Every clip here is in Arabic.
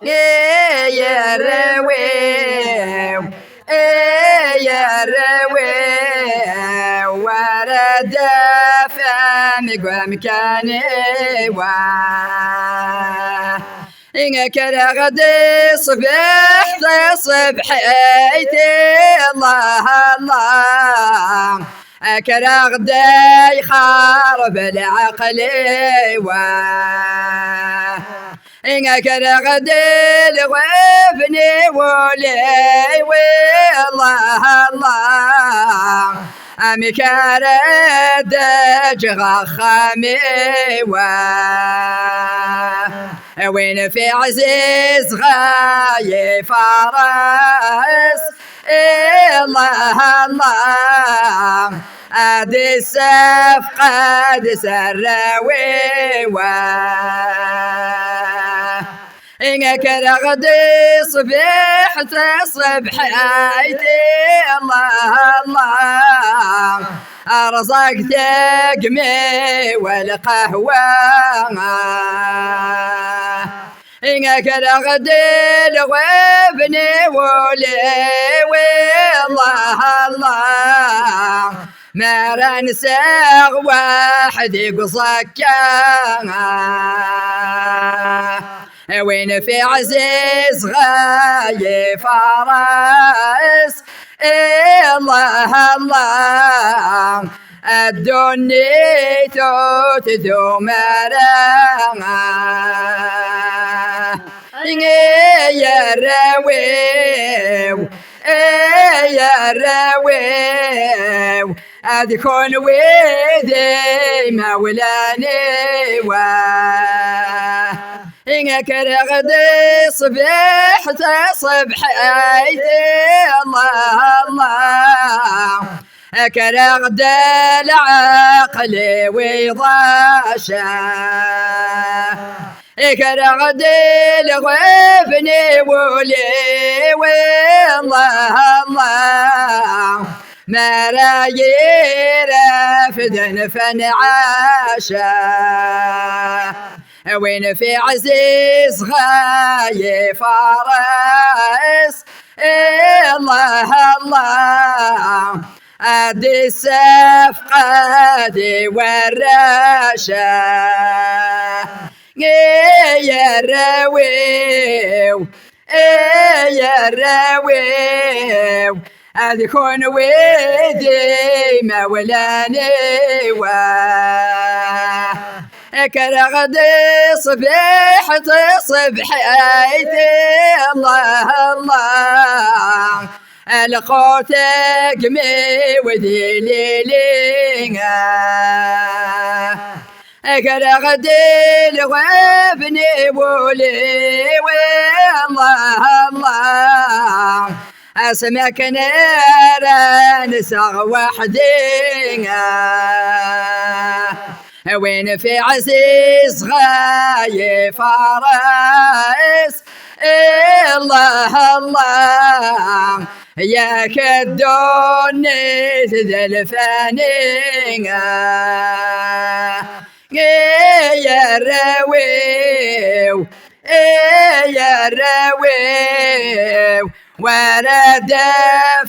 يا رويو يا رويو ورد فمي ومكاني إنك رغدي صبحيتي الله الله كرغدي خرب العقل إنك رغدي لغبني ولي والله الله أمي كارد جغخامي وين في عزيز غاي فارس الله الله أدي السيف قد سروي إنك رغدي صبحيتي الله الله أرزقتك مي والقهوة إنك رغدي لغبني ولي والله الله ما رنسى واحد يقصك وين في عزيز غاي فارس الله الله الدنيا توت ذمرا يا رويو يا رويو أذكون ويدي مولاني إنك رغدي صبحيتي الله الله كرغد العقل وضاشا كرغد الغبني ولي والله الله ما راير فدن فنعاشا وين في عزيز غاي فارس الله الله أدي السيف قد وراشا يا رويو يا رويو أذكون ويدي مولاني كرغدي صبحيتي الله الله لقوتك مي وذي ليلينا كرغدي لغبني ولي والله الله أسمعك نارا نسغ وحدينا وين في عزيز غاي فارس الله الله يا كدوني تذلفانينا يا رويو يا رويو ورد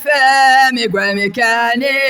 فمي ومكاني